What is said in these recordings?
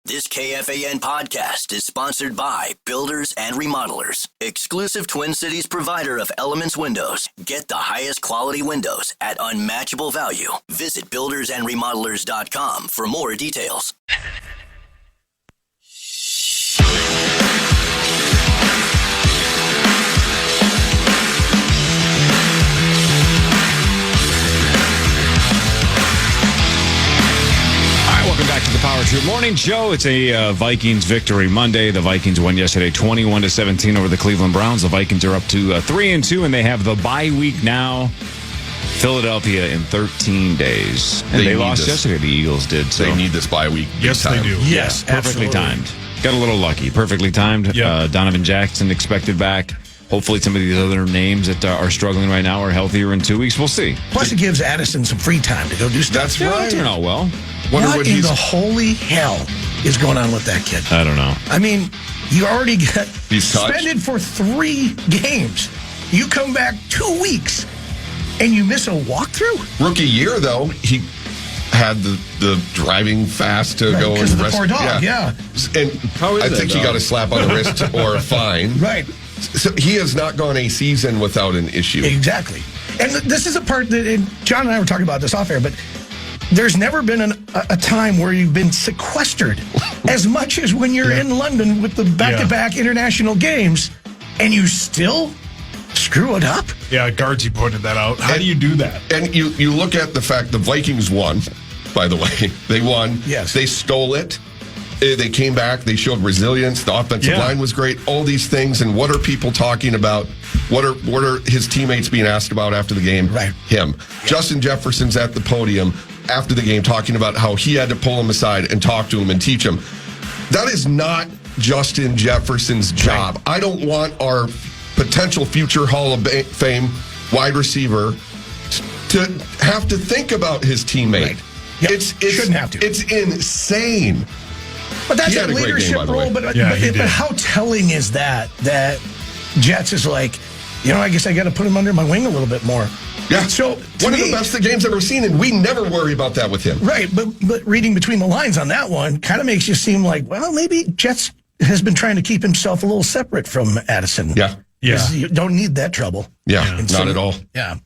This KFAN podcast is sponsored by Builders and Remodelers, exclusive Twin Cities provider of Elements Windows. Get the highest quality windows at unmatchable value. Visit buildersandremodelers.com for more details. Welcome back to the Power Trip Morning Show. It's a Vikings victory Monday. The Vikings won yesterday 21-17 over the Cleveland Browns. The Vikings are up to 3-2, and they have the bye week now. Philadelphia in 13 days. And they lost yesterday, the Eagles did. So. They need this bye week. Yes, they do. Yes, perfectly timed. Got a little lucky. Perfectly timed. Yep. Donovan Jackson expected back. Hopefully some of these other names that are struggling right now are healthier in 2 weeks. We'll see. Plus it gives Addison some free time to go do stuff. That's right. Turn out well. What in the holy hell is going on with that kid? I don't know. I mean, you already got suspended for 3 games. You come back 2 weeks, and you miss a walkthrough? Rookie year, though, he had the driving fast to go and because of the poor dog, yeah. And I think he got a slap on the wrist or a fine. Right. So he has not gone a season without an issue. Exactly. And this is a part that, and John and I were talking about this off air, but there's never been a time where you've been sequestered as much as when you're in London with the back-to-back international games, and you still screw it up. Yeah, Guardsy pointed that out. How do you do that? And you look at the fact the Vikings won, by the way. They won. Yes. They stole it. They came back. They showed resilience. The offensive line was great. All these things. And what are people talking about? What are his teammates being asked about after the game? Right. Him. Yeah. Justin Jefferson's at the podium after the game talking about how he had to pull him aside and talk to him and teach him. That is not Justin Jefferson's job. Right. I don't want our potential future Hall of Fame wide receiver to have to think about his teammate. Right. Yep. Shouldn't have to. It's insane. But that's a leadership role. But how telling is that Jets is like, I guess I got to put him under my wing a little bit more. Yeah. So one of the best the game's ever seen, and we never worry about that with him. Right. But reading between the lines on that one kind of makes you seem like, well, maybe Jets has been trying to keep himself a little separate from Addison. Yeah. Yeah. You don't need that trouble. Yeah. Not at all. Yeah.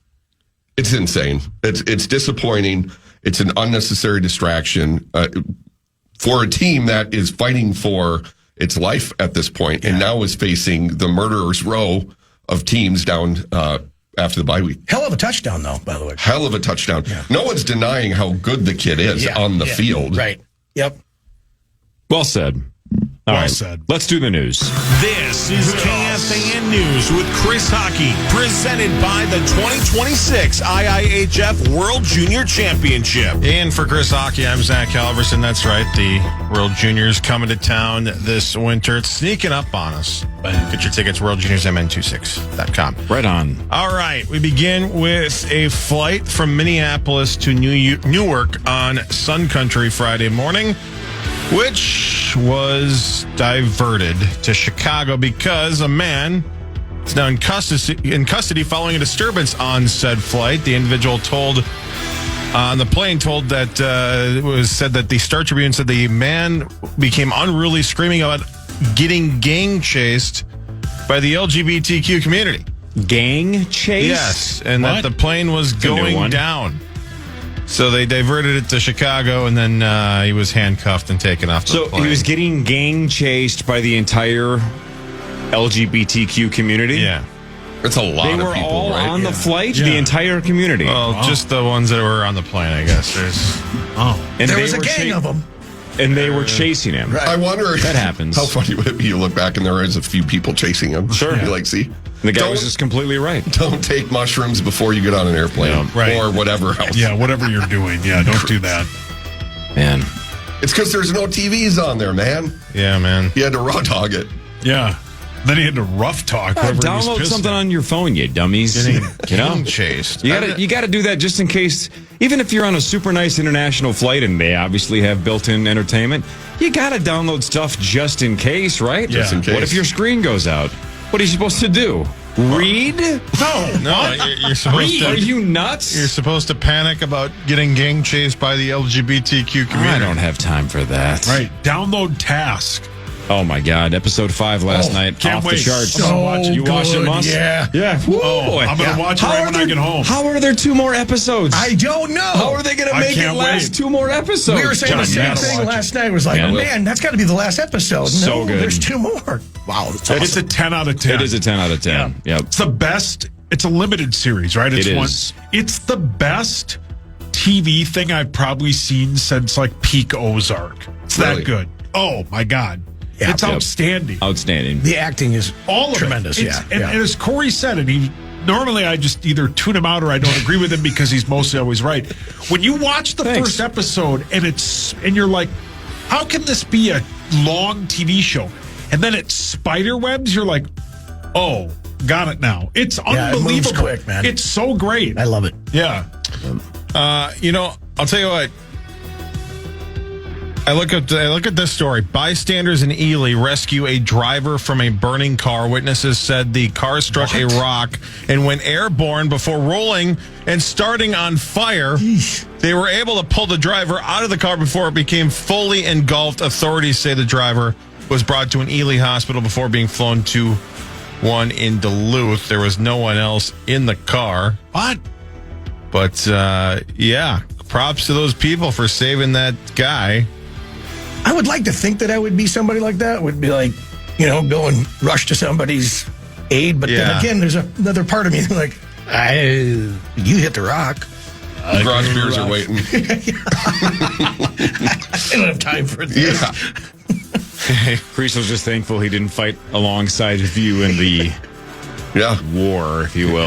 It's insane. It's disappointing. It's an unnecessary distraction. For a team that is fighting for its life at this point and now is facing the murderer's row of teams down after the bye week. Hell of a touchdown, though, by the way. Hell of a touchdown. Yeah. No one's denying how good the kid is on the field. Right. Yep. Well said. All right. Let's do the news. This is KFAN News with Chris Hockey, presented by the 2026 IIHF World Junior Championship. And for Chris Hockey, I'm Zach Halverson. That's right. The World Juniors coming to town this winter. It's sneaking up on us. Get your tickets, worldjuniorsmn26.com. Right on. All right. We begin with a flight from Minneapolis to Newark on Sun Country Friday morning, which was diverted to Chicago because a man is now in custody following a disturbance on said flight. The individual on the plane said that the Star Tribune said the man became unruly, screaming about getting gang chased by the LGBTQ community. Gang chase? Yes, and that the plane was going down. So they diverted it to Chicago, and then he was handcuffed and taken off the plane. He was getting gang chased by the entire LGBTQ community? Yeah. It's a lot of people, right? They were all on the flight? Yeah. The entire community? Well, just the ones that were on the plane, I guess. And there was a gang of them. And they were chasing him. Right. I wonder that happens. How funny would it be? You look back and there is a few people chasing him. Sure. You're like, see? The guy was just completely right. Don't take mushrooms before you get on an airplane. Or whatever else. Yeah, whatever you're doing. Yeah, don't do that. Man. It's because there's no TVs on there, man. Yeah, man. You had to raw dog it. Yeah. Then he had to rough talk. Download something on your phone, you dummies. Getting chased. You got to do that just in case. Even if you're on a super nice international flight and they obviously have built-in entertainment, you got to download stuff just in case, right? Just in case. What if your screen goes out? What are you supposed to do? Read? No, you're supposed Are to. you nuts? You're supposed to panic about getting gang chased by the LGBTQ community. I don't have time for that. Right. Download Task. Oh my God! Episode 5 last night, can't off wait. the charts. So You watched it, good, Mus? yeah. yeah. Woo, boy. I'm going to watch it How right are when I there- get home. How are there 2 more episodes? I don't know. How are they going to I make it can't last wait. 2 more episodes? We were saying John, the same you gotta thing watch last night. It was like, Yeah. man, that's got to be the last episode. So No, good. there's 2 more. Wow, that's awesome. It's a 10 out of 10. It is a 10 out of 10. Yep. It's the best. It's a limited series, right? It's It is. It's the best TV thing I've probably seen since like peak Ozark. It's Really? that good. Oh my God. Yeah. It's Yep. outstanding. Outstanding. The acting is All of tremendous. it. Yeah, And as Corey said, and normally I just either tune him out or I don't agree with him because he's mostly always right. When you watch the Thanks. first episode and you're like, how can this be a long TV show? And then it spider webs, you're like, oh, got it now. It's Yeah, it moves unbelievable. quick, man. It's so great. I love it. Yeah. I'll tell you what. I look at this story. Bystanders in Ely rescue a driver from a burning car. Witnesses said the car struck a rock and went airborne before rolling and starting on fire. They were able to pull the driver out of the car before it became fully engulfed. Authorities say the driver was brought to an Ely hospital before being flown to one in Duluth. There was no one else in the car. What? But, yeah, props to those people for saving that guy. I would like to think that I would be somebody like that. Would be like, go and rush to somebody's aid. But then Yeah. again, there's another part of me that's like, you hit the rock. Garage beers are waiting. I don't have time for this. Yeah. Chris was just thankful he didn't fight alongside of you in the Yeah. war, if you will.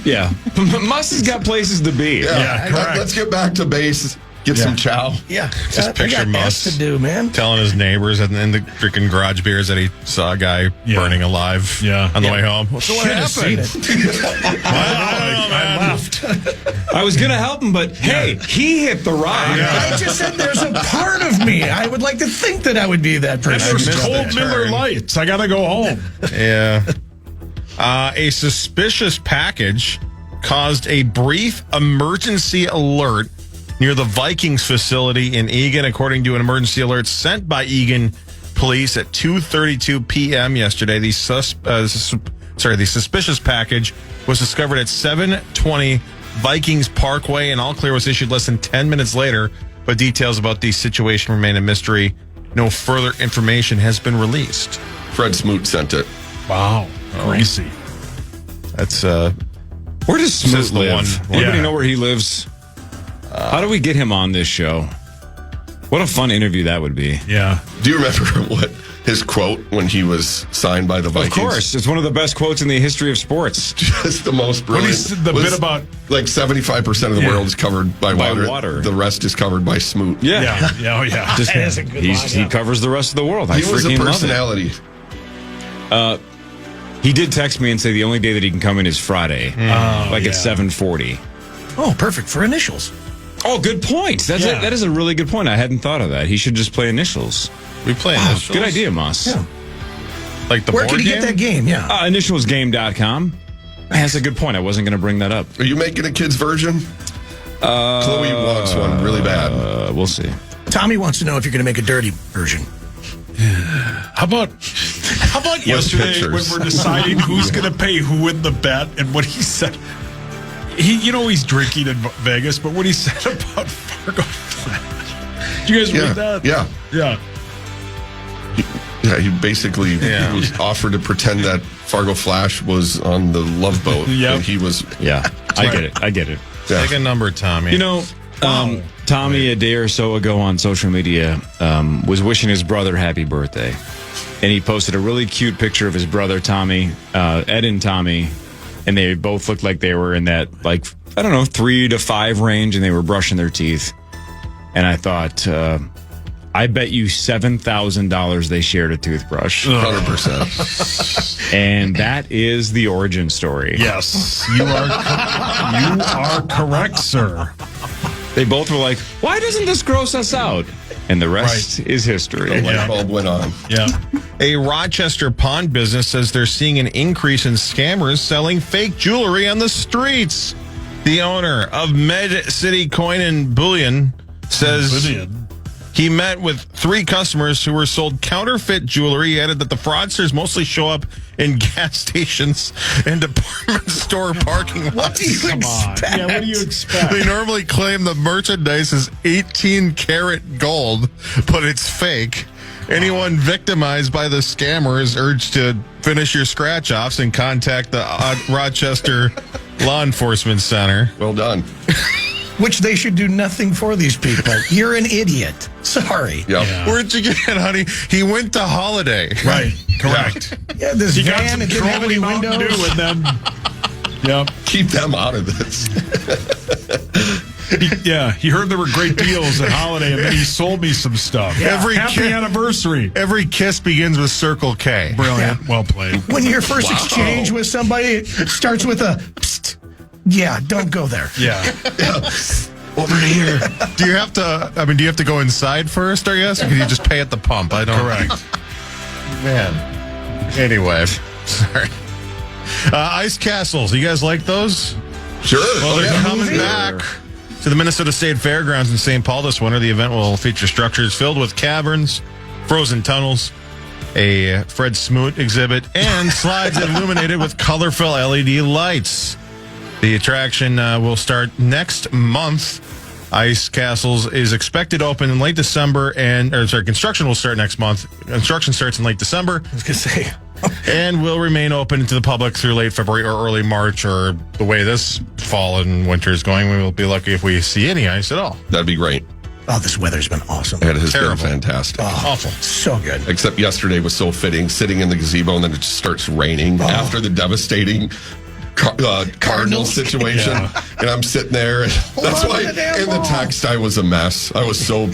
Yeah. Mus has got places to be. Yeah. correct. Let's get back to base. Get some chow. Yeah. Just I picture got Mus to do, man. telling his neighbors and then the freaking garage beers that he saw a guy burning alive on the way home. What Should have seen it. I left. I was going to help him, but hey, he hit the rock. I just said there's a part of me. I would like to think that I would be that And person. there's cold Miller Lights. I got to go home. Yeah. A suspicious package caused a brief emergency alert near the Vikings facility in Eagan, according to an emergency alert sent by Eagan police at 2:32 p.m. yesterday. The suspicious package was discovered at 720 Vikings Parkway, and all clear was issued less than 10 minutes later. But details about the situation remain a mystery. No further information has been released. Fred Smoot sent it. Wow. Greasy. That's Where does This is Smoot the live? one. Anybody Yeah. know where he lives? How do we get him on this show? What a fun interview that would be. Yeah. Do you remember what his quote when he was signed by the Vikings? Of course. It's one of the best quotes in the history of sports. Just the most brilliant. What is the Was bit about- like 75% of the Yeah. world is covered by water. The rest is covered by Smoot. Yeah. Yeah. Oh, yeah. Just, That is a good line, he yeah. covers the rest of the world. I He was a freaking love it. personality. He did text me and say the only day that he can come in is Friday, at 7:40. Oh, perfect for initials. Oh, good point. That is a really good point. I hadn't thought of that. He should just play initials. we play initials. Good idea, Moss. Yeah. Like the Where board can you game? get that game? Yeah. Initialsgame.com. That's a good point. I wasn't going to bring that up. Are you making a kid's version? Chloe wants one really bad. We'll see. Tommy wants to know if you're going to make a dirty version. How about yesterday pictures. when we're deciding who's going to pay who in the bet and what he said? He's drinking in Vegas, but what he said about Fargo Flash. Did you guys read that? Yeah. Yeah. Yeah, he basically was offered to pretend that Fargo Flash was on the Love Boat. Yep. And he was. Yeah, I get it. Yeah. Take a number, Tommy. You know, Tommy a day or so ago on social media was wishing his brother happy birthday. And he posted a really cute picture of his brother, Tommy, Ed and Tommy. And they both looked like they were in that, 3 to 5 range, and they were brushing their teeth. And I thought, I bet you $7,000 they shared a toothbrush. 100%. And that is the origin story. Yes, you are correct, sir. They both were like, why doesn't this gross us out? And the rest is history. The light bulb went on. Yeah. A Rochester pawn business says they're seeing an increase in scammers selling fake jewelry on the streets. The owner of Med City Coin and Bullion says he met with 3 customers who were sold counterfeit jewelry. He added that the fraudsters mostly show up in gas stations and department store parking lots. What do you expect? Yeah, what do you expect? They normally claim the merchandise is 18-karat gold, but it's fake. Anyone victimized by the scammer is urged to finish your scratch-offs and contact the Rochester Law Enforcement Center. Well done. Which they should do nothing for these people. You're an idiot. Sorry. Yep. Yeah. Where'd you get, honey? He went to Holiday. Right. Correct. Yeah, this He got van, some it didn't have any trolling Mountain windows. Dew and then, yep. Keep them out of this. He heard there were great deals at Holiday, and then he sold me some stuff. Yeah. Happy anniversary. Every kiss begins with Circle K. Brilliant. Well played. When your first exchange with somebody it starts with a psst. Yeah, don't go there. Yeah. Over here. Do you have to go inside first, I guess? Or can you just pay at the pump? I don't. Correct. Man. Anyway. Sorry. Ice castles. You guys like those? Sure. Well, they're coming Sure. back to the Minnesota State Fairgrounds in St. Paul this winter. The event will feature structures filled with caverns, frozen tunnels, a Fred Smoot exhibit, and slides illuminated with colorful LED lights. The attraction will start next month. Ice Castles is expected to open in late December, construction will start next month. Construction starts in late December. I was going to say. And will remain open to the public through late February or early March, or the way this fall and winter is going, we will be lucky if we see any ice at all. That'd be great. Oh, this weather's been awesome. It has Terrible. been fantastic. Awful. So good. Except yesterday was so fitting, sitting in the gazebo, and then it just starts raining after the devastating Cardinals situation. Yeah. And I'm sitting there. And that's on why to the damn in the ball. text I was a mess. I was so.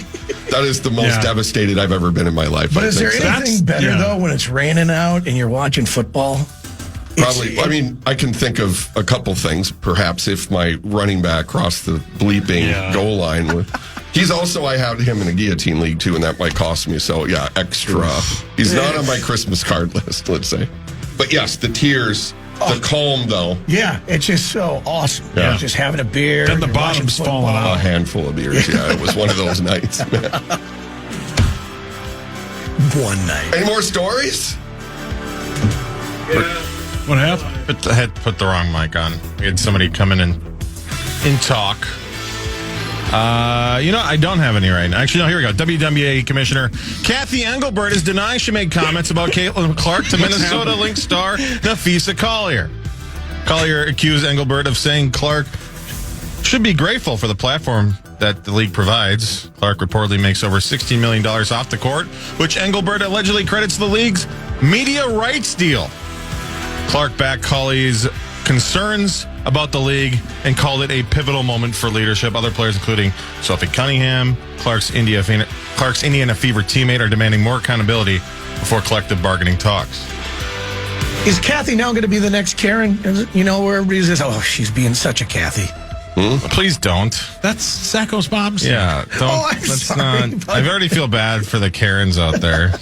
That is the most devastated I've ever been in my life. But I is there think so. anything better, though, when it's raining out and you're watching football? Probably. I mean, I can think of a couple things. Perhaps if my running back crossed the bleeping goal line. He's also, I had him in a guillotine league, too, and that might cost me. So, yeah, extra. He's not on my Christmas card list, let's say. But, yes, the tears, the calm, though. Yeah, it's just so awesome. Yeah. Just having a beer. Then the you're watching bottom's football. falling A out. handful of beers. Yeah, it was one of those nights. Man. One night. Any more stories? What happened? I had put the wrong mic on. We had somebody come in and talk. I don't have any right now. Actually, no, here we go. WNBA Commissioner Kathy Engelbert is denying she made comments about Caitlin Clark to Minnesota Lynx star Nafisa Collier. Collier accused Engelbert of saying Clark should be grateful for the platform that the league provides. Clark reportedly makes over $16 million off the court, which Engelbert allegedly credits the league's media rights deal. Clark backed Collier's concerns about the league and called it a pivotal moment for leadership. Other players, including Sophie Cunningham, Clark's Indiana Fever teammate, are demanding more accountability before collective bargaining talks. Is Kathy now going to be the next Karen? Where everybody says, oh, she's being such a Kathy. Please don't. That's Sacco's mom's. Yeah, don't. Oh, I'm let's sorry, not. but- I already feel bad for the Karens out there.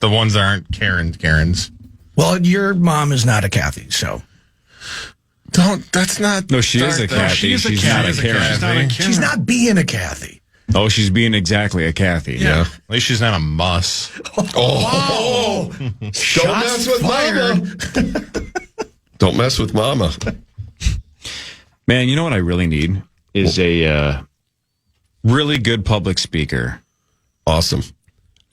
The ones that aren't Karens. Well, your mom is not a Kathy, so. Don't. That's not. No, she is a start there. Kathy. She's a She's Kathy. not a Karen. She's not a Karen. She's not being a Kathy. Oh, she's being exactly a Kathy. Yeah. At least she's not a muss. Oh, don't mess with mama. Don't mess with mama. Man, you know what I really need is a really good public speaker. Awesome.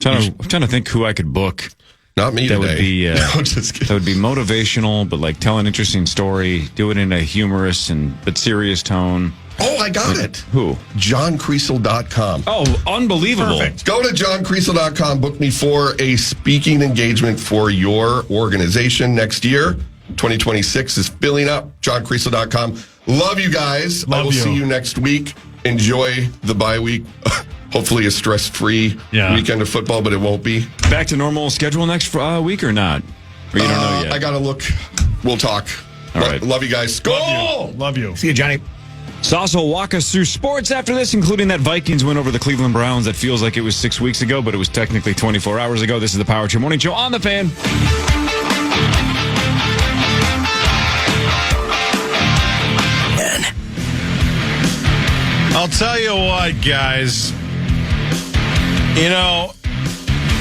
I'm trying to think who I could book. Not me That today. would be No, just kidding. that would be motivational, but like tell an interesting story, do it in a humorous but serious tone. Oh, I got it. Who? JohnCriesel.com. Oh, unbelievable! Go to johncriesel.com. Book me for a speaking engagement for your organization next year. 2026 is filling up. JohnCriesel.com. Love you guys. I Love will you. see you next week. Enjoy the bye week. Hopefully a stress-free weekend of football, but it won't be. Back to normal schedule next week or not? Or you don't know yet? I got to look. We'll talk. All right. Love you guys. Go! Love you. See you, Johnny. Sauce will walk us through sports after this, including that Vikings win over the Cleveland Browns that feels like it was 6 weeks ago, but it was technically 24 hours ago. This is the Power Trip Morning Show on the Fan. I'll tell you what, guys. You know,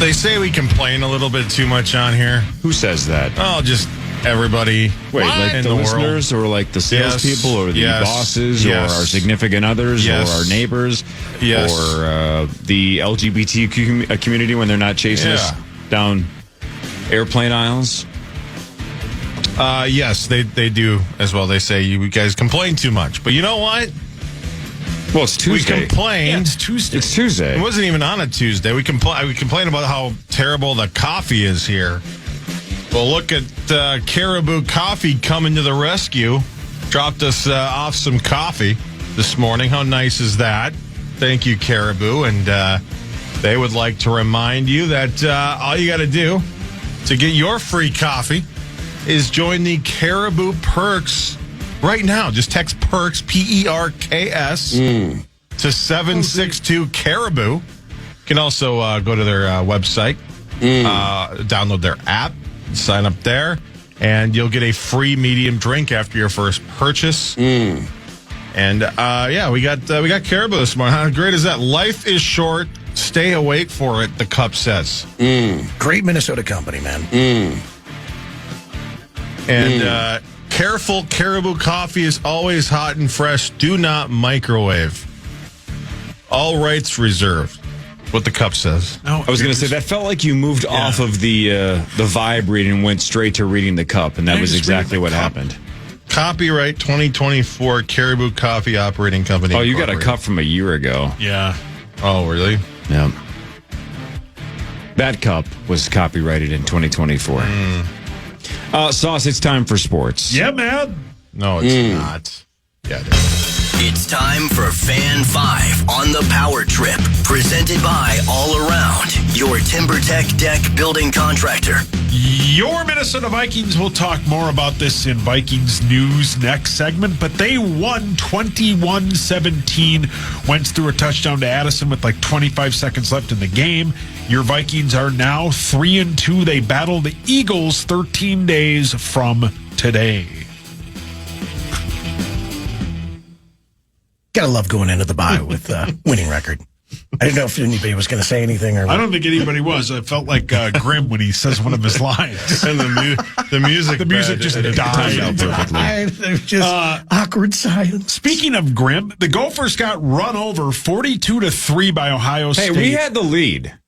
they say we complain a little bit too much on here. Who says that? Oh, just everybody. Wait, like in the listeners world. or like the salespeople or the bosses or our significant others or our neighbors or the LGBT community when they're not chasing us down airplane aisles? Yes, they do as well. They say you guys complain too much. But you know what? Well, it's Tuesday. We complained. Yeah, it's Tuesday. It's Tuesday. It wasn't even on a Tuesday. We complained about how terrible the coffee is here. Well, look at Caribou Coffee coming to the rescue. Dropped us off some coffee this morning. How nice is that? Thank you, Caribou. And they would like to remind you that all you got to do to get your free coffee is join the Caribou Perks right now. Just text PERKS, P-E-R-K-S, to 762 Caribou. You can also go to their website, download their app, sign up there, and you'll get a free medium drink after your first purchase. And we got Caribou this morning. How great is that? Life is short. Stay awake for it, the cup says. Great Minnesota company, man. And careful, Caribou coffee is always hot and fresh. Do not microwave. All rights reserved. What the cup says. I was going to say, that felt like you moved off of the vibe reading and went straight to reading the cup, and that was exactly what happened. Copyright 2024 Caribou Coffee Operating Company. Oh, you got a cup from a year ago. Yeah. Oh, really? Yeah. That cup was copyrighted in 2024. Sauce, it's time for sports. Yeah, man. No, it's not. Yeah, it is. It's time for Fan 5 on the Power Trip, presented by All Around, your TimberTech deck building contractor. Your Minnesota Vikings, we'll talk more about this in Vikings news next segment, but they won 21-17. Wentz threw a touchdown to Addison with like 25 seconds left in the game. Your Vikings are now 3-2. They battle the Eagles 13 days from today. Gotta love going into the bye with a winning record. I didn't know if anybody was going to say anything or. I don't think anybody was. I felt like Grim when he says one of his lines. And the music just died. There's just awkward silence. Speaking of Grim, the Gophers got run over 42-3 by Ohio State. Hey, we had the lead.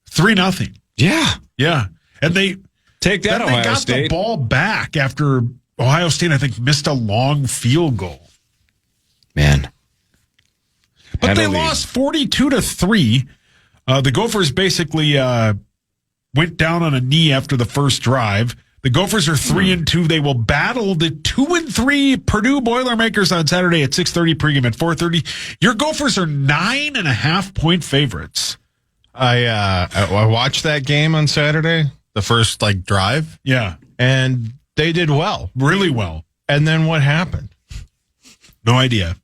3-0. Yeah. Yeah. And they take that, Ohio Ohio State. They got the ball back after Ohio State, I think, missed a long field goal. Man. But they lost 42-3. The Gophers basically went down on a knee after the first drive. The Gophers are 3-2. They will battle the 2-3 Purdue Boilermakers on Saturday at 6:30. Pregame at 4:30. Your Gophers are 9.5-point favorites. I watched that game on Saturday, the first drive. Yeah, and they did well, really well. And then what happened? No idea.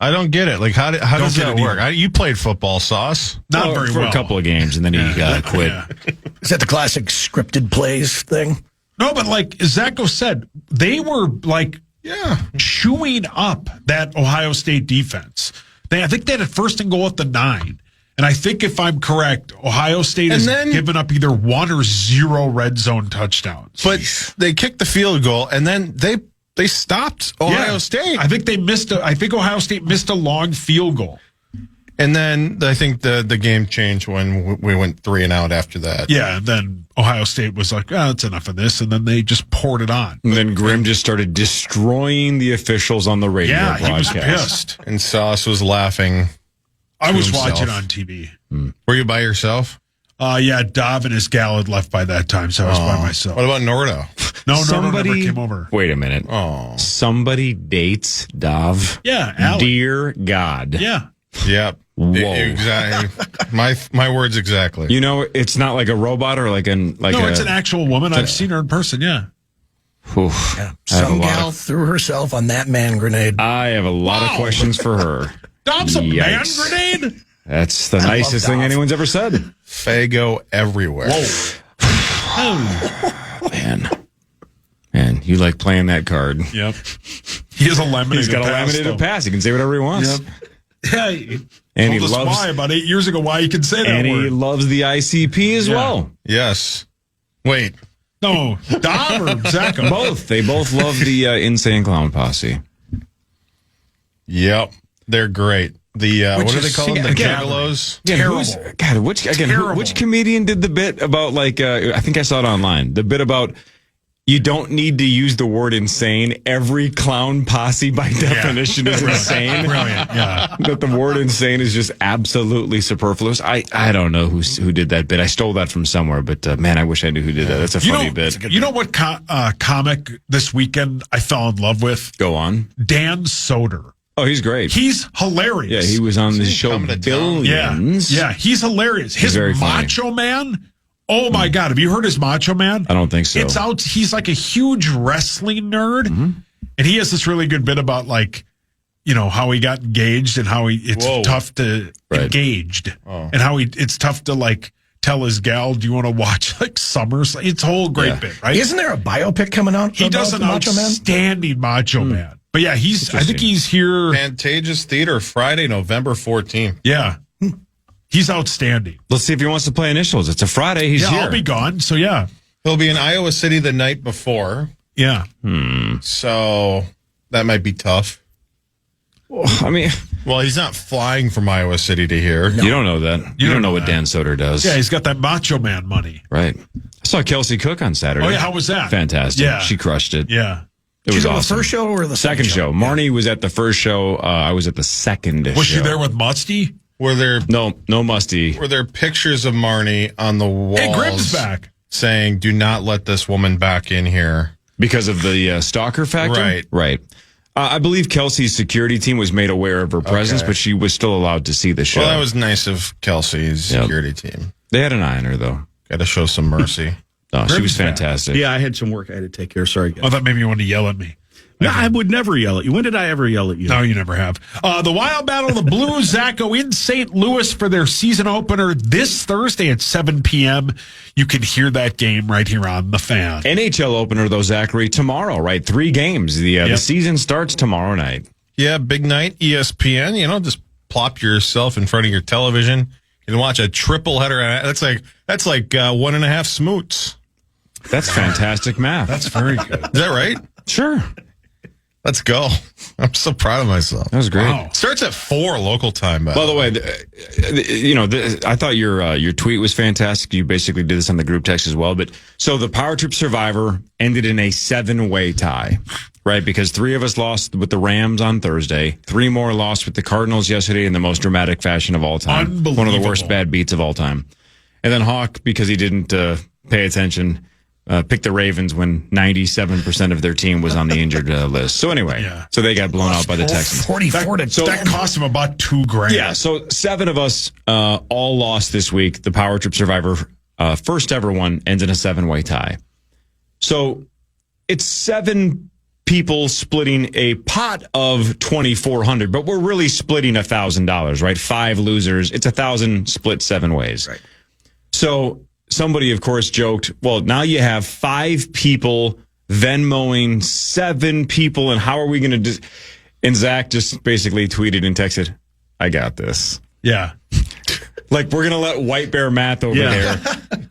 I don't get it. How does that work? You played football, Sauce. Not very for well. A couple of games, and then he quit. Yeah. Is that the classic scripted plays thing? No, but as Zacho said, they were chewing up that Ohio State defense. I think they had a first and goal at the 9. And I think if I'm correct, Ohio State has given up either 1 or 0 red zone touchdowns. But they kicked the field goal, and then they stopped Ohio State. I think Ohio State missed a long field goal. And then I think the game changed when we went 3 and out after that. Yeah, and then Ohio State was like, that's enough of this, and then they just poured it on. And then Grimm just started destroying the officials on the radio broadcast. He was pissed. And Sauce was laughing. I was watching on TV. Were you by yourself? Dov and his gal had left by that time, so I was by myself. What about Nordo? No, never came over. Wait a minute. Oh. Somebody dates Dov? Yeah, Alec. Dear God. Yeah. Yep. Whoa. Exactly. My words exactly. It's not like a robot or it's an actual woman. I've seen her in person, yeah. Some gal threw herself on that man grenade. I have a lot of questions for her. Dom's a man grenade? That's the nicest thing anyone's ever said. Fago everywhere. Whoa. Man, you like playing that card. Yep. He has a laminated He's got a laminated pass. He can say whatever he wants. Yep. Yeah, and he loves why about 8 years ago why he can say that and word. He loves the ICP as well. Yes. Wait. No, Dom or Zach? Both. They both love the Insane Clown Posse. Yep. They're great. The what do they call them? The Gigolos? Terrible. Which comedian did the bit about I think I saw it online. The bit about you don't need to use the word insane. Every clown posse by definition is insane. Brilliant. Yeah. That the word insane is just absolutely superfluous. I don't know who did that bit. I stole that from somewhere, but man, I wish I knew who did that. That's a funny bit. You know what comic this weekend I fell in love with? Go on. Dan Soder. Oh, he's great. He's hilarious. Yeah, he was on the show Billions. Yeah, he's hilarious. His Macho Man. Oh my God! Have you heard his Macho Man? I don't think so. It's out. He's like a huge wrestling nerd, and he has this really good bit about how he got engaged and how it's tough to engaged and how it's tough to tell his gal, do you want to watch SummerSlam? It's a whole great bit, right? Isn't there a biopic coming out? He does an outstanding Macho Man. But yeah, I think he's here. Pantages Theater, Friday, November 14th. Yeah. He's outstanding. Let's see if he wants to play initials. It's a Friday. He's here. I'll be gone. So yeah. He'll be in Iowa City the night before. Yeah. So that might be tough. Well, he's not flying from Iowa City to here. No. You don't know that. You don't know what Dan Soder does. Yeah, he's got that Macho Man money. Right. I saw Kelsey Cook on Saturday. Oh, yeah. How was that? Fantastic. Yeah. She crushed it. Yeah. It was awesome. The first show or the second show? Marnie was at the first show. I was at the second show. Was she there with Musty? Were there no Musty? Were there pictures of Marnie on the walls? Hey, Grimm's back, saying, "Do not let this woman back in here," because of the stalker factor. Right. I believe Kelsey's security team was made aware of her presence, but she was still allowed to see the show. Well, that was nice of Kelsey's security team. They had an eye on her, though. Got to show some mercy. No, she was fantastic. Yeah, I had some work I had to take care of. Sorry, guys. I thought maybe you wanted to yell at me. No, I would never yell at you. When did I ever yell at you? No, you never have. The Wild Battle of the Blues, Zacho, in St. Louis for their season opener this Thursday at 7 p.m. You can hear that game right here on The Fan. NHL opener, though, Zachary, tomorrow, right? 3 games. The season starts tomorrow night. Yeah, big night, ESPN. Just plop yourself in front of your television and watch a triple header. That's like 1.5 smoots. That's fantastic math. That's very good. Is that right? Sure. Let's go. I'm so proud of myself. That was great. Wow. Starts at 4 local time. By the way, I thought your tweet was fantastic. You basically did this on the group text as well. But so the Power Trip Survivor ended in a 7-way tie, right? Because 3 of us lost with the Rams on Thursday. 3 more lost with the Cardinals yesterday in the most dramatic fashion of all time. Unbelievable. One of the worst bad beats of all time. And then Hawk, because he didn't pay attention, picked the Ravens when 97% of their team was on the injured list. So anyway, so they got blown out by the Texans. 44 to 10. That cost them about $2,000. Yeah, so 7 of us all lost this week. The Power Trip Survivor first ever one ends in a 7-way tie. So it's 7 people splitting a pot of $2,400, but we're really splitting $1,000, right? 5 losers. It's 1,000 split 7 ways. Right. So somebody, of course, joked, well, now you have 5 people Venmoing 7 people, and how are we going to And Zach just basically tweeted and texted, I got this. Yeah. We're going to let White Bear Math over there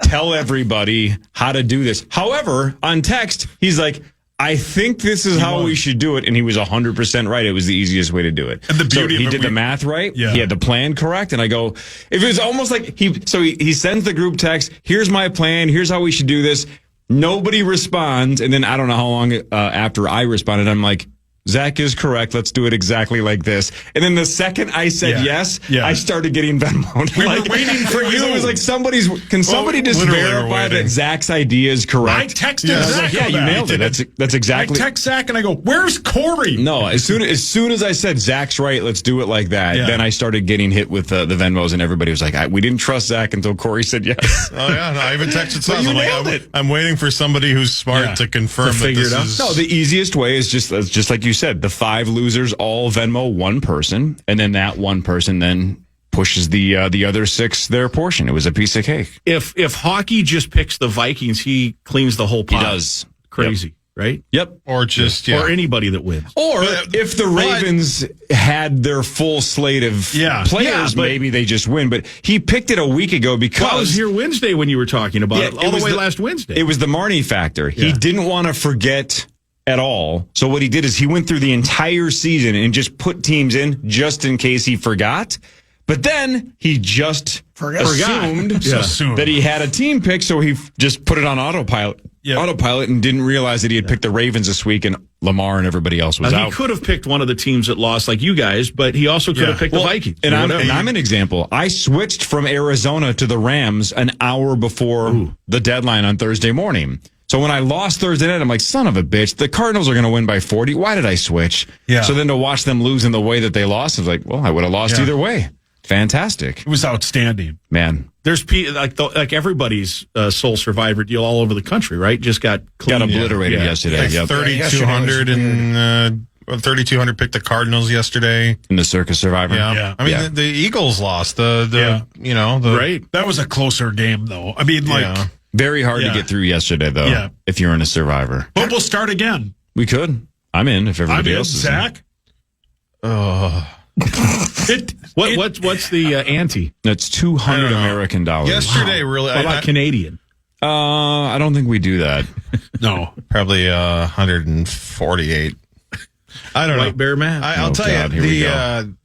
tell everybody how to do this. However, on text, he's like, I think this is how we should do it. And he was 100% right. It was the easiest way to do it. And the beauty he did the math right. Yeah. He had the plan correct. And I go, if it was almost like he sends the group text, here's my plan. Here's how we should do this. Nobody responds. And then I don't know how long after I responded, I'm like, Zach is correct. Let's do it exactly like this. And then the second I said yes, I started getting Venmo. We were waiting for you. It was like somebody just verify that Zach's idea is correct? I texted Zach. Yeah, you nailed it. That's exactly. I text Zach and I go, "Where's Corey?" No, as soon as I said Zach's right, let's do it like that. Yeah. Then I started getting hit with the Venmos, and everybody was like, "We didn't trust Zach until Corey said yes." Oh yeah, no, I even texted Sons. You nailed it. I'm waiting for somebody who's smart to confirm that this is. No, the easiest way is just like you said. The 5 losers all Venmo one person, and then that one person then pushes the other 6 their portion. It was a piece of cake. If hockey just picks the Vikings, he cleans the whole pot. He does. Crazy, right? Yep. Or just or anybody that wins. Or if the Ravens had their full slate of players, maybe they just win. But he picked it a week ago because I was here Wednesday when you were talking about it, all the way last Wednesday. It was the Marnie factor. He didn't want to forget at all. So what he did is he went through the entire season and just put teams in just in case he forgot. But then he just assumed that he had a team pick, so he just put it on autopilot and didn't realize that he had picked the Ravens this week and Lamar and everybody else was out. He could have picked one of the teams that lost like you guys, but he also could have picked the Vikings. And I'm an example. I switched from Arizona to the Rams an hour before the deadline on Thursday morning. So when I lost Thursday night, I'm like, son of a bitch, the Cardinals are going to win by 40. Why did I switch? Yeah. So then to watch them lose in the way that they lost, I was like, well, I would have lost either way. Fantastic. It was outstanding. Man. There's like everybody's sole survivor deal all over the country, right? Just got obliterated yesterday. Like 3,200 and 3,200 picked the Cardinals yesterday in the Circus Survivor. Yeah. I mean, the Eagles lost. Right. That was a closer game, though. I mean, very hard to get through yesterday, though. Yeah. If you're in a Survivor, but we'll start again. We could. I'm in. If everybody else is Zach. What's the ante? That's $200 American dollars. Yesterday, really. What about Canadian? I don't think we do that. No, probably 148. I don't know. White Bear man. I'll tell you,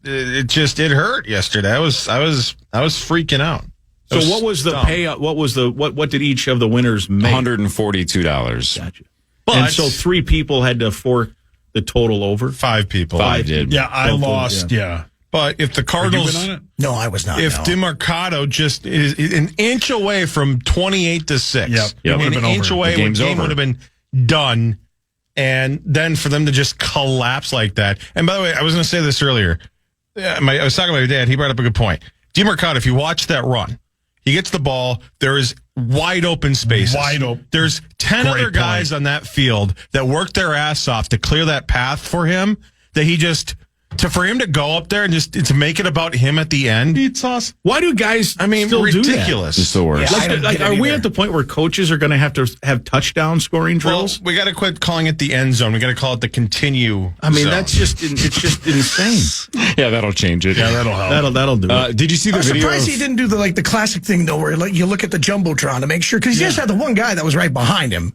it hurt yesterday. I was freaking out. So what was the payout? What did each of the winners make? $142. Gotcha. And so 3 people had to fork the total over? 5 people. 5 did. Yeah, I lost. Yeah. But if the Cardinals, no, I was not. If DeMarcado just is an inch away from 28-6, an inch away, the game would have been done. And then for them to just collapse like that. And by the way, I was going to say this earlier. I was talking about your dad. He brought up a good point. DeMarcado, if you watch that run, he gets the ball. There is wide open spaces. Wide open. There's 10 other guys on that field that worked their ass off to clear that path for him. That he just for him to go up there and just to make it about him at the end. It's awesome. Why do guys still ridiculous. do that? It's the worst. Are we at the point where coaches are going to have touchdown scoring drills? Well, we got to quit calling it the end zone. We got to call it the continue. I mean, zone. it's just insane. Yeah, that'll change it. Yeah, that'll help. That'll do it. Did you see the video? I'm surprised he didn't do the classic thing though, where you look at the jumbotron to make sure, because he just had the one guy that was right behind him.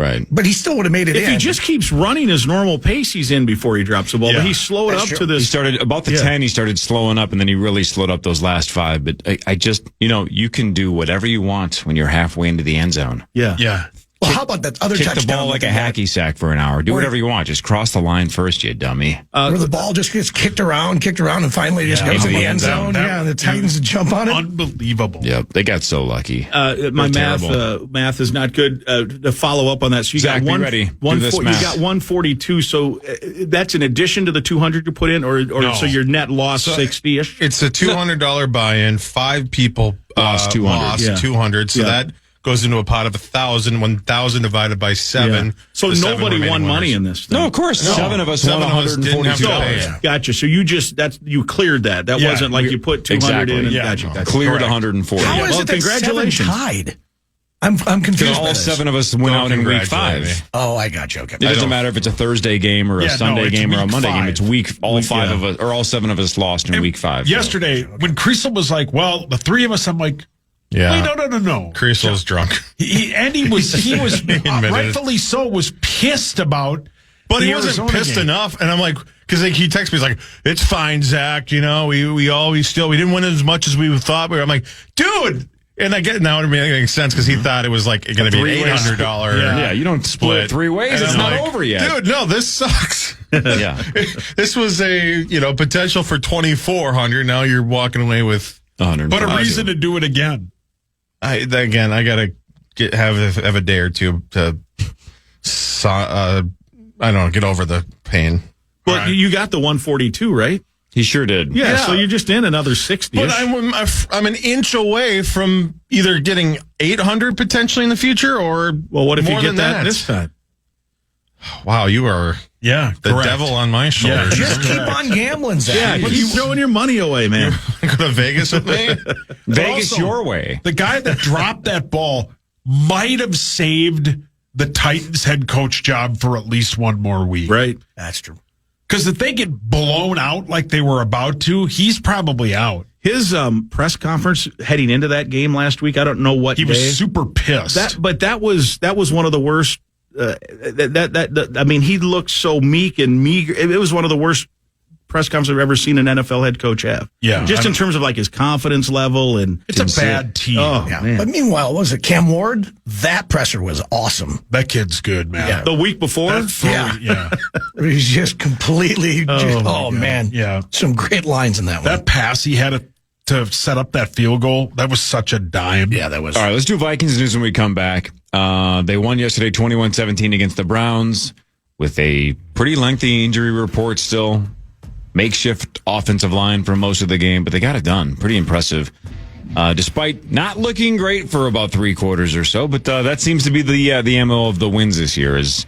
Right. But he still would have made it if he just keeps running his normal pace, he's in before he drops the ball. But he slowed up to this. He started about the 10, he started slowing up, and then he really slowed up those last 5. But I just, you can do whatever you want when you're halfway into the end zone. Yeah. Yeah. Well, how about that other touchdown? Kick the ball like a hacky sack for an hour. Do whatever you want. Just cross the line first, you dummy. Where the ball just gets kicked around, and finally just goes to the end zone. And the Titans jump on it. Unbelievable. Yep, they got so lucky. My math is not good. To follow up on that, so you Zach, got be ready. You got 142. So that's in addition to the 200 you put in, or no. So your net loss 60ish. It's a $200 buy-in. 5 people lost 200. 200. So that goes into a pot of 1,000. 1,000 divided by 7. Yeah. So nobody won money in this thing. No, of course. 7 of us won $142. Gotcha. So you cleared that. That wasn't like you put 200 in and gotcha. Cleared 140. How is it that congratulations. 7 tied? I'm confused. All 7 of us went out in week 5. Oh, I got you. Okay. It doesn't matter if it's a Thursday game or a Sunday game or a Monday game. It's week. All 5 of us, or all 7 of us, lost in week 5. Yesterday, when Creasel was like, "Well, the 3 of us," I'm like, "Wait, no." Creasel's drunk. He was rightfully so was pissed about. But he wasn't pissed enough, and I'm like, because he texts me, he's like, "It's fine, Zach. We didn't win as much as we thought." I'm like, dude. And I get now it makes sense because he thought it was like going to be an $800. Yeah, you don't split it 3 ways. It's not over yet. Dude, no, this sucks. Yeah. This was a, potential for $2,400. Now you're walking away with 100. But a reason to do it again. I got to have a day or two to, I don't know, get over the pain. Well, you got the 142, right? He sure did. Yeah, so you're just in another 60. But I'm an inch away from either getting 800 potentially in the future or what if you get that this time? Wow, you are the devil on my shoulders. Yeah, just keep on gambling, Zach. Yeah, keep throwing your money away, man. Go to Vegas with me? Vegas your way. The guy that dropped that ball might have saved the Titans head coach job for at least one more week. Right. That's true. Because if they get blown out like they were about to, he's probably out. His press conference heading into that game last week, I don't know what he was super pissed. But that was one of the worst. I mean, he looked so meek and meager. It was one of the worst press conferences I've ever seen an NFL head coach have. Yeah, just in terms of like his confidence level, and it's a bad team. Oh, yeah. Man. But meanwhile, was it Cam Ward? That presser was awesome. That kid's good, man. Yeah. The week before, yeah. He's just completely. Man, yeah, some great lines in that one. That pass he had to set up that field goal. That was such a dime. Yeah, that was. All right, let's do Vikings news when we come back. They won yesterday 21-17 against the Browns with a pretty lengthy injury report still. Makeshift offensive line for most of the game, but they got it done. Pretty impressive. Despite not looking great for about 3 quarters or so, but that seems to be the MO of the wins this year is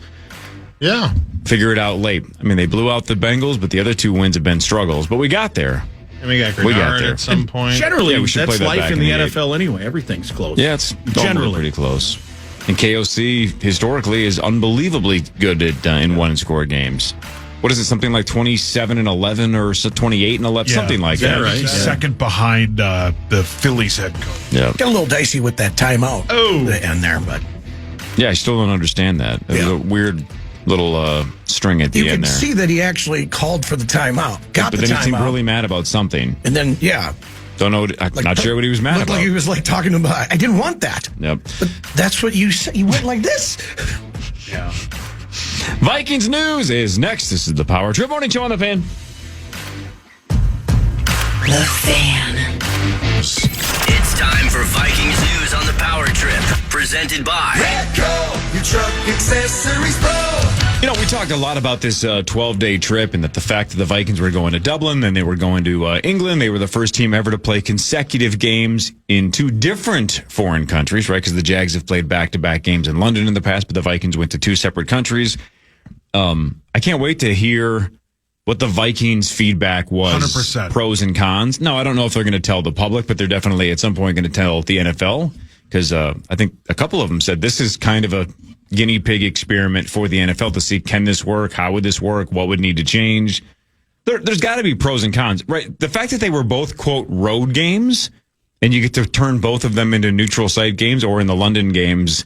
figure it out late. I mean, they blew out the Bengals, but the other 2 wins have been struggles, but we got there. And we got there at some point. Generally, we should that's play that life back in the in the NFL anyway. Everything's close. Yeah, it's generally pretty close. And KOC historically is unbelievably good at in one-score games. What is it? Something like 27-11 or 28-11, something like that, right? Second behind the Phillies head coach. Yeah, got a little dicey with that timeout. In there, but I still don't understand that. It was a weird little string at the end there. You can see that he actually called for the timeout. But then he seemed really mad about something. And then, don't know. I'm not sure what he was mad about. Like he was like talking about. I didn't want that. Yep. But that's what you said. You went like this. Yeah. Vikings news is next. This is the Power Trip Morning Show on the Fan. The Fan. It's time for Vikings news on the Power Trip, presented by Redco, your truck accessories pro. You know, we talked a lot about this 12-day trip and that the fact that the Vikings were going to Dublin, then they were going to England. They were the first team ever to play consecutive games in 2 different foreign countries, right? Because the Jags have played back-to-back games in London in the past, but the Vikings went to 2 separate countries. I can't wait to hear what the Vikings feedback was. 100%. Pros and cons. No, I don't know if they're going to tell the public, but they're definitely at some point going to tell the NFL because I think a couple of them said this is kind of a guinea pig experiment for the NFL to see, can this work? How would this work? What would need to change? There's got to be pros and cons, right? The fact that they were both, quote, road games and you get to turn both of them into neutral site games, or in the London games,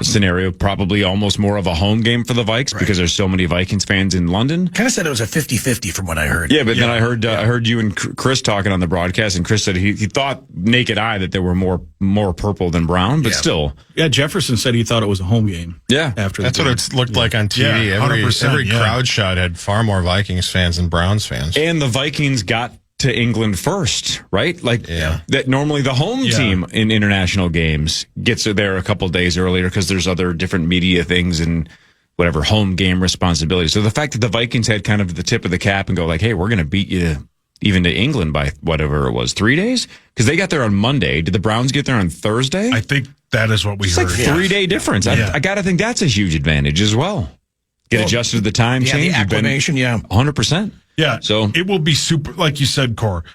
scenario, probably almost more of a home game for the Vikes because there's so many Vikings fans in London. Kind of said it was a 50-50 from what I heard. Yeah, but then I heard you and Chris talking on the broadcast, and Chris said he thought naked eye that there were more purple than brown, but still. Yeah, Jefferson said he thought it was a home game. Yeah. After That's what it looked like on TV. Yeah, 100%, every crowd shot had far more Vikings fans than Browns fans. And the Vikings got to England first, right? That normally the home team in international games gets there a couple days earlier because there's other different media things and whatever home game responsibilities. So the fact that the Vikings had kind of the tip of the cap and go like, hey, we're going to beat you even to England by whatever it was, 3 days? Because they got there on Monday. Did the Browns get there on Thursday? I think that is what we heard. It's like 3-day difference. I got to think that's a huge advantage as well. Get adjusted to the time change. The acclimation, 100%. Yeah, so it will be super, like you said, Cor.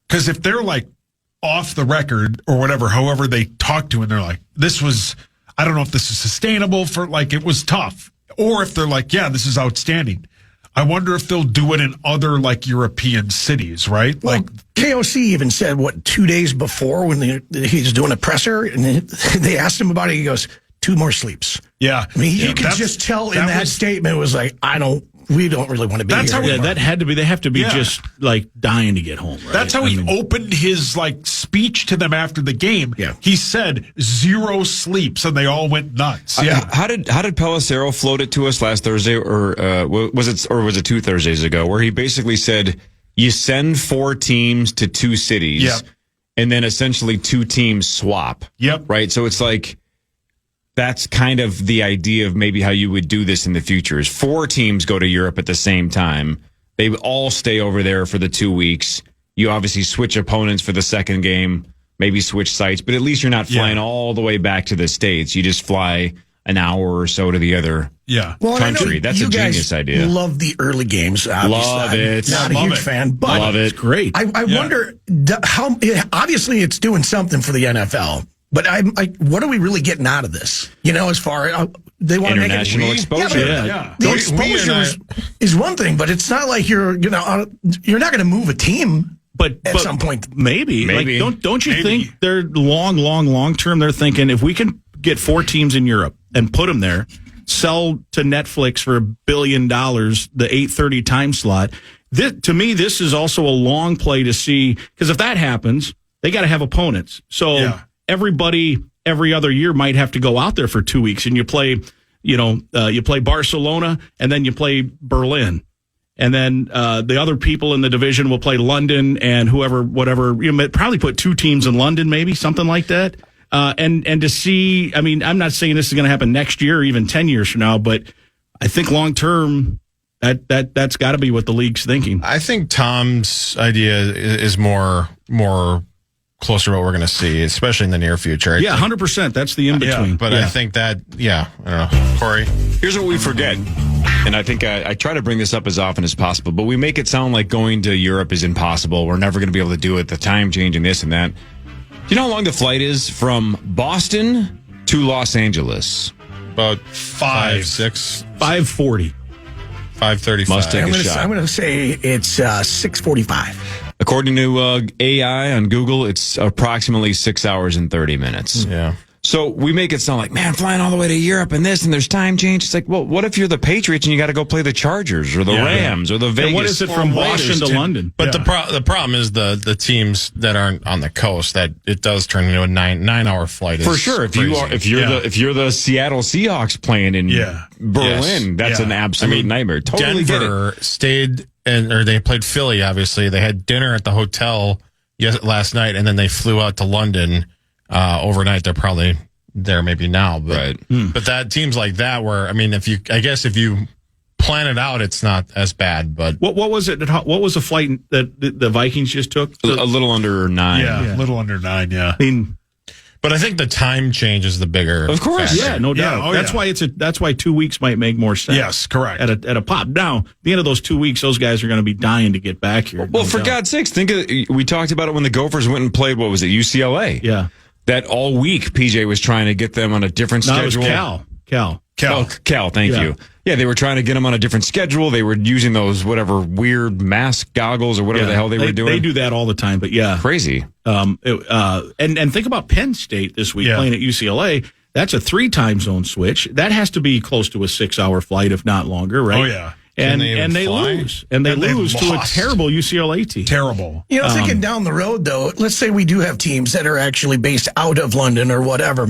Because if they're like off the record or whatever, however they talk to, and they're like, "This was, I don't know if this is sustainable for like it was tough," or if they're like, "Yeah, this is outstanding." I wonder if they'll do it in other like European cities, right? Well, like KOC even said 2 days before when he was doing a presser, and they asked him about it. He goes, 2 more sleeps. Yeah, I mean, you could just tell in that statement it was like, I don't we don't really want to be That's here. how we- Yeah, that had to be. They have to be just like dying to get home. Right? That's how he opened his speech to them after the game. Yeah. He said 0 sleeps, and they all went nuts. How did Pelissero float it to us last Thursday, or was it 2 Thursdays ago, where he basically said you send 4 teams to 2 cities, Yep. and then essentially 2 teams swap. Yep. Right. So it's that's kind of the idea of maybe how you would do this in the future is 4 teams go to Europe at the same time. They all stay over there for the 2 weeks. You obviously switch opponents for the second game, maybe switch sites, but at least you're not flying all the way back to the States. You just fly an hour or so to the other country. That's a genius idea. Love the early games. Obviously. Love it. I'm not a huge fan, but love it. It's great. I wonder how. Obviously, it's doing something for the NFL. But I'm like, what are we really getting out of this? As far as they want to make it international exposure. Yeah, the exposure is one thing, but it's not like you're not going to move a team. But at some point, maybe. Don't you think they're long term? They're thinking if we can get 4 teams in Europe and put them there, sell to Netflix for $1 billion the 8:30 time slot. To me, this is also a long play to see, because if that happens, they got to have opponents. So everybody every other year might have to go out there for 2 weeks, and you play Barcelona, and then you play Berlin. And then the other people in the division will play London and whatever. Probably put 2 teams in London, maybe something like that. And to see, I mean, I'm not saying this is going to happen next year or even 10 years from now, but I think long term, that's got to be what the league's thinking. I think Tom's idea is more closer to what we're going to see, especially in the near future. 100%. That's the in between. But I think that, I don't know, Corey. Here's what we forget, and I think I try to bring this up as often as possible, but we make it sound like going to Europe is impossible. We're never going to be able to do it. The time changing this and that. Do you know how long the flight is from Boston to Los Angeles? About 5:40. 5:35. Must take a shot. I'm going to say it's 6:45. According to AI on Google, it's approximately 6 hours and 30 minutes. Yeah. So we make it sound like, man, flying all the way to Europe and this, and there's time change. It's like, well, what if you're the Patriots and you got to go play the Chargers or the Rams or the Vegas? And what is it from Boston to London? But the problem is the teams that aren't on the coast, that it does turn into a 9-hour flight. For sure. If you're the Seattle Seahawks playing in Berlin, that's an absolute nightmare. Totally Denver stayed or they played Philly. Obviously, they had dinner at the hotel last night, and then they flew out to London overnight. They're probably there maybe now, but but that teams like that, where if you plan it out, it's not as bad. But what was it? What was the flight that the Vikings just took? A little under 9. Yeah, a little under 9. Yeah. But I think the time change is the bigger. Of course. factor. Yeah, no doubt. That's why 2 weeks might make more sense. Yes, correct. At a pop. Now, at the end of those 2 weeks, those guys are going to be dying to get back here. Well, for God's sakes, we talked about it when the Gophers went and played, what was it, UCLA? Yeah. That all week, PJ was trying to get them on a different schedule. It was Cal. Oh, Cal, thank you. Yeah, they were trying to get them on a different schedule. They were using those whatever weird mask goggles or whatever the hell they were doing. They do that all the time, but crazy. And think about Penn State this week playing at UCLA. That's a 3 time zone switch. That has to be close to a 6 hour flight, if not longer, right? Oh yeah. And they lose. And they lose to a terrible UCLA team. Terrible. Thinking down the road, though, let's say we do have teams that are actually based out of London or whatever.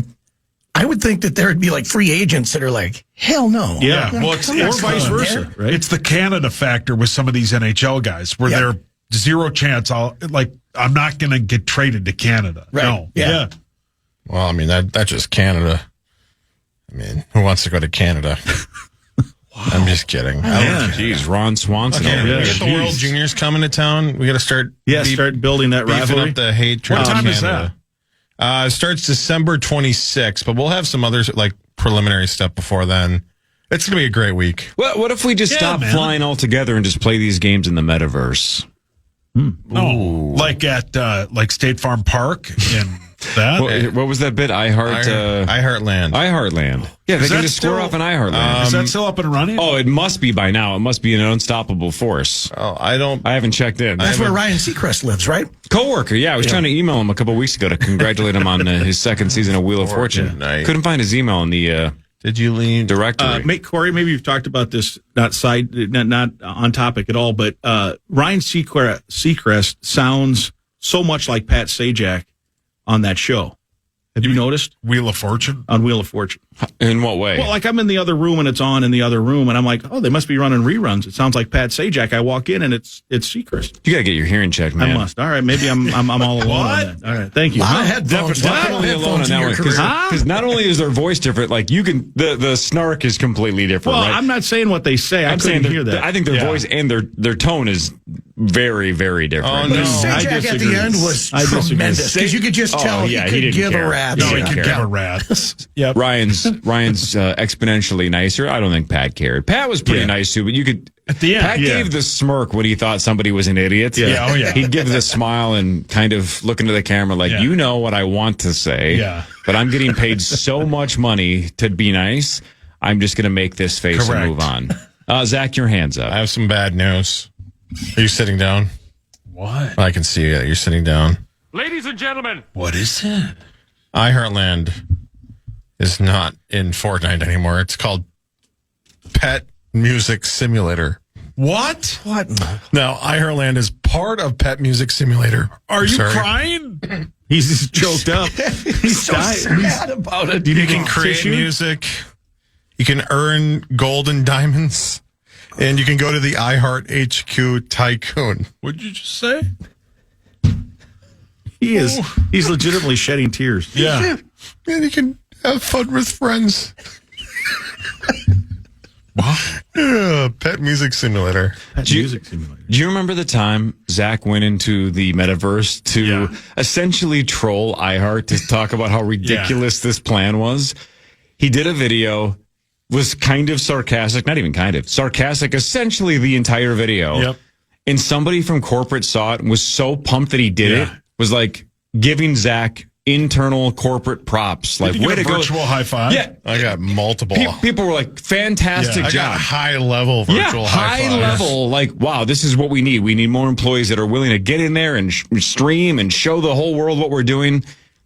I would think that there would be like free agents that are like, hell no. Yeah. Well, it's vice versa, right? It's the Canada factor with some of these NHL guys where they're zero chance. I'm not going to get traded to Canada. Right. No. Yeah. Well, that's just Canada. Who wants to go to Canada? I'm just kidding. Jeez, Ron Swanson. Okay, we get the World Juniors coming to town. We got to start. Start building that beefing rivalry. up the hatred. What time of is Canada. It starts December 26th, but we'll have some other preliminary stuff before then. It's going to be a great week. Well, what if we just stop flying altogether and just play these games in the metaverse? No, like at State Farm Park and that. What was that bit? iHeartland. iHeartland. Yeah, they can just square off an iHeartland. Is that still up and running? Oh, it must be by now. It must be an unstoppable force. Oh, I haven't checked in. That's where Ryan Seacrest lives, right? Coworker. Yeah, I was trying to email him a couple weeks ago to congratulate him on his second season of Wheel of Fortune. Night. Couldn't find his email in the did you lean? Directory. Corey, maybe you've talked about this, not on topic at all, but Ryan Seacrest sounds so much like Pat Sajak on that show. Have you noticed? Wheel of Fortune? On Wheel of Fortune. In what way? Well, like I'm in the other room and it's on in the other room, and I'm like, oh, they must be running reruns. It sounds like Pat Sajak. I walk in and it's Seacrest. You got to get your hearing checked, man. I must. All right, maybe I'm all alone on that. All right, thank you. Definitely alone on that one. Because not only is their voice different, like you can, the snark is completely different, Well, right? I'm not saying what they say. I couldn't hear that. I think their voice and their tone is very, very different. Oh, no. Sajak at the end was tremendous because you could just tell he could give a rat's. No, he could give a rat's. Yep. Ryan's exponentially nicer. I don't think Pat cared. Pat was pretty nice too, but you could. At the end, Pat gave the smirk when he thought somebody was an idiot. Yeah. He'd give the smile and kind of look into the camera like, you know what I want to say. Yeah. But I'm getting paid so much money to be nice. I'm just going to make this face and move on. Zach, your hands up. I have some bad news. Are you sitting down? What? I can see you. You're sitting down. Ladies and gentlemen. What is it? iHeartland is not in Fortnite anymore. It's called Pet Music Simulator. What? No, iHeartland is part of Pet Music Simulator. Are you crying? He's choked up. He's so sad about it. You can create music. You can earn gold and diamonds. And you can go to the iHeart HQ Tycoon. What'd you just say? He's legitimately shedding tears. Yeah. And you can have fun with friends. Pet Music Simulator. Music Simulator. Do you remember the time Zach went into the metaverse to essentially troll iHeart to talk about how ridiculous this plan was? He did a video, was kind of sarcastic, not even kind of, sarcastic essentially the entire video. Yep. And somebody from corporate saw it and was so pumped that he did it, was like giving Zach internal corporate props. Like, way to go. Virtual high five? Yeah. I got multiple. People were like, fantastic I job. got high-level virtual high fives. High level, like, wow, this is what we need. We need more employees that are willing to get in there and stream and show the whole world what we're doing.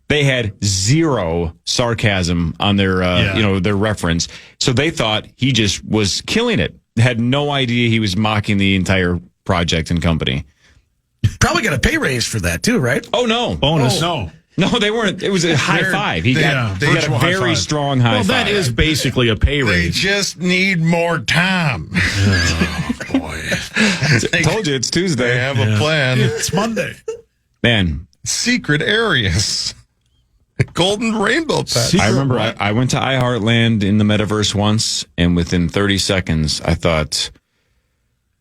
They had zero sarcasm on their, their reference. So they thought he just was killing it. Had no idea he was mocking the entire project and company. Probably got a pay raise for that too, right? Oh, no. Bonus. Oh, no, they weren't. It was a high five. He got a very strong high five. Well, that is basically a pay They raise. just need more time. Oh, boy. I told you, it's Tuesday. They have a plan. It's Monday. Man. Secret areas. Golden rainbow pet. I remember I went to iHeartland in the metaverse once, and within 30 seconds, I thought,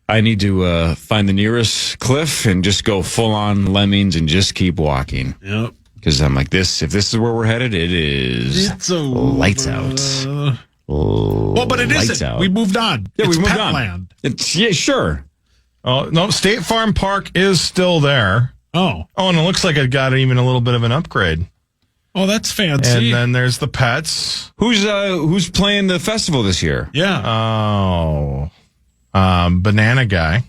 I need to find the nearest cliff and just go full on lemmings and just keep walking. Yep. Because I'm like, if this is where we're headed, it is lights out. Well, but it isn't. Out. We moved on. Yeah, it's we moved Petland. on. Sure. Oh, no, State Farm Park is still there. Oh, and it looks like it got even a little bit of an upgrade. Oh, that's fancy. And then there's the pets. Who's playing the festival this year? Yeah. Banana Guy.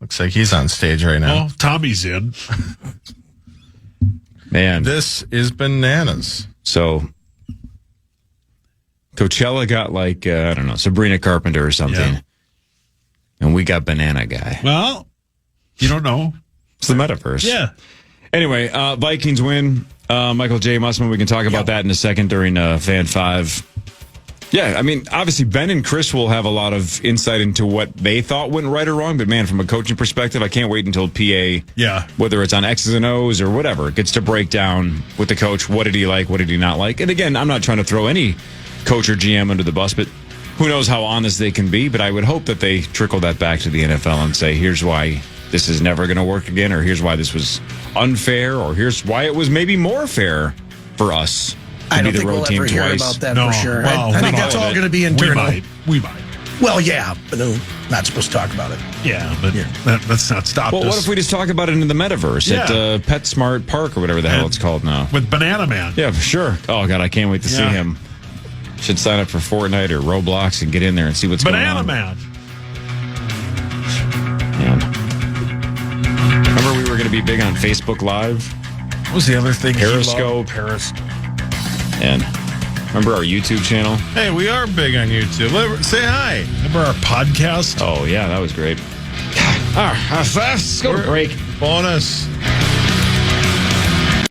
Looks like he's on stage right now. Oh, Tommy's in. Man. This is bananas. So Coachella got like, I don't know, Sabrina Carpenter or something. Yeah. And we got Banana Guy. Well, you don't know. It's the metaverse. Yeah. Anyway, Vikings win. Michael J. Mussman, we can talk about that in a second during Fan 5. Yeah, I mean, obviously Ben and Chris will have a lot of insight into what they thought went right or wrong. But man, from a coaching perspective, I can't wait until PA, whether it's on X's and O's or whatever, gets to break down with the coach. What did he like? What did he not like? And again, I'm not trying to throw any coach or GM under the bus, but who knows how honest they can be. But I would hope that they trickle that back to the NFL and say, here's why this is never going to work again, or here's why this was unfair, or here's why it was maybe more fair for us. I don't think we'll ever hear about that for sure. Well, I think that's all going to be internal. We might. Well, yeah, but no, not supposed to talk about it. Yeah, but let's not stop Well, this. what if we just talk about it in the metaverse at PetSmart Park or whatever the hell it's called now? With Banana Man. Yeah, for sure. Oh, God, I can't wait to see him. Should sign up for Fortnite or Roblox and get in there and see what's going on. Banana Man. Remember we were going to be big on Facebook Live? What was the other thing? Periscope. Periscope. And Remember our YouTube channel? Hey, we are big on YouTube. Say hi. Remember our podcast? Oh, yeah, that was great. All right, let's go break. Bonus.